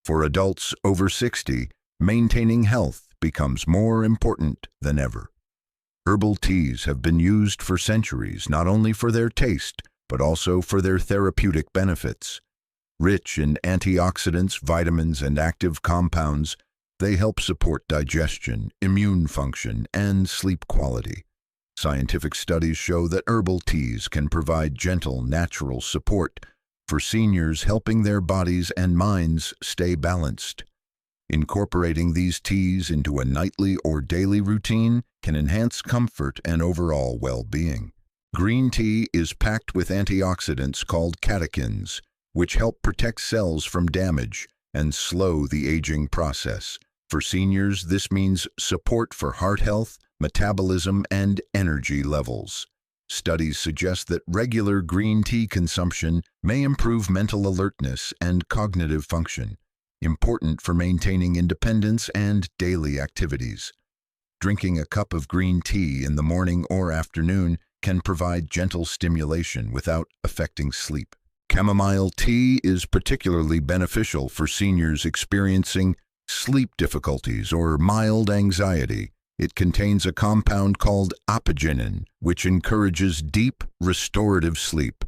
For adults over 60, maintaining health becomes more important than ever. Herbal teas have been used for centuries not only for their taste, but also for their therapeutic benefits. Rich in antioxidants, vitamins, and active compounds, they help support digestion, immune function, and sleep quality. Scientific studies show that herbal teas can provide gentle, natural support for seniors, helping their bodies and minds stay balanced. Incorporating these teas into a nightly or daily routine can enhance comfort and overall well-being. Green tea is packed with antioxidants called catechins, which help protect cells from damage and slow the aging process. For seniors, this means support for heart health, metabolism, and energy levels. Studies suggest that regular green tea consumption may improve mental alertness and cognitive function, important for maintaining independence and daily activities. Drinking a cup of green tea in the morning or afternoon can provide gentle stimulation without affecting sleep. Chamomile tea is particularly beneficial for seniors experiencing sleep difficulties or mild anxiety. It contains a compound called apigenin, which encourages deep, restorative sleep.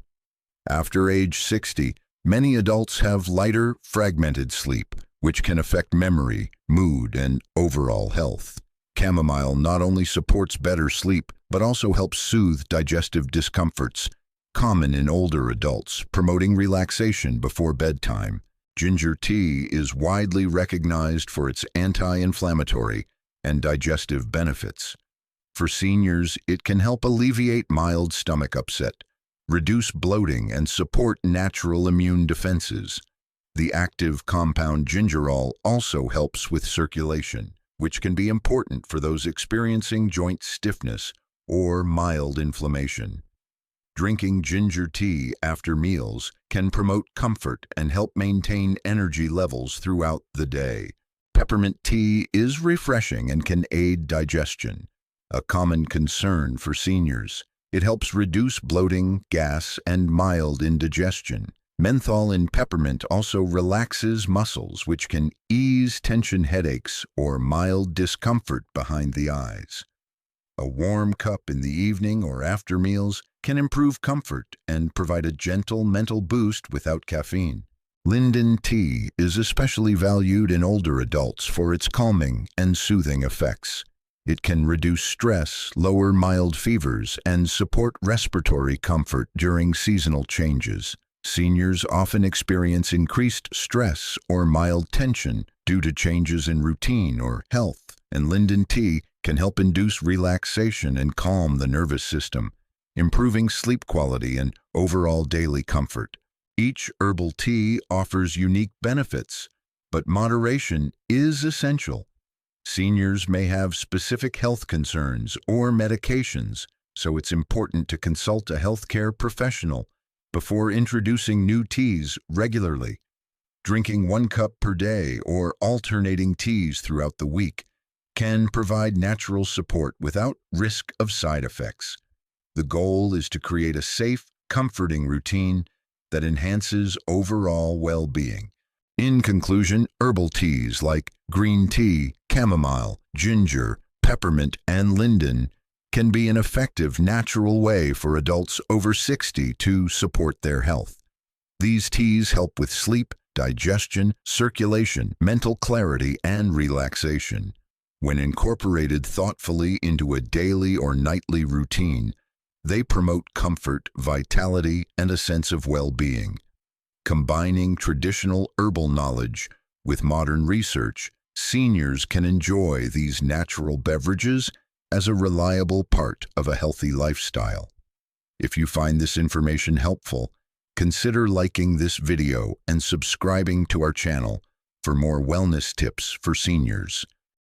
After age 60, many adults have lighter, fragmented sleep, which can affect memory, mood, and overall health. Chamomile not only supports better sleep, but also helps soothe digestive discomforts, common in older adults, promoting relaxation before bedtime. Ginger tea is widely recognized for its anti-inflammatory and digestive benefits. For seniors, it can help alleviate mild stomach upset, reduce bloating, and support natural immune defenses. The active compound gingerol also helps with circulation, which can be important for those experiencing joint stiffness or mild inflammation. Drinking ginger tea after meals can promote comfort and help maintain energy levels throughout the day. Peppermint tea is refreshing and can aid digestion, a common concern for seniors. It helps reduce bloating, gas, and mild indigestion. Menthol in peppermint also relaxes muscles, which can ease tension headaches or mild discomfort behind the eyes. A warm cup in the evening or after meals can improve comfort and provide a gentle mental boost without caffeine. Linden tea is especially valued in older adults for its calming and soothing effects. It can reduce stress, lower mild fevers, and support respiratory comfort during seasonal changes. Seniors often experience increased stress or mild tension due to changes in routine or health, and linden tea can help induce relaxation and calm the nervous system, improving sleep quality and overall daily comfort. Each herbal tea offers unique benefits, but moderation is essential. Seniors may have specific health concerns or medications, so it's important to consult a healthcare professional before introducing new teas regularly. Drinking 1 cup per day or alternating teas throughout the week can provide natural support without risk of side effects. The goal is to create a safe, comforting routine that enhances overall well-being. In conclusion, herbal teas like green tea, chamomile, ginger, peppermint, and linden can be an effective natural way for adults over 60 to support their health. These teas help with sleep, digestion, circulation, mental clarity, and relaxation. When incorporated thoughtfully into a daily or nightly routine, they promote comfort, vitality, and a sense of well-being. Combining traditional herbal knowledge with modern research, seniors can enjoy these natural beverages as a reliable part of a healthy lifestyle. If you find this information helpful, consider liking this video and subscribing to our channel for more wellness tips for seniors.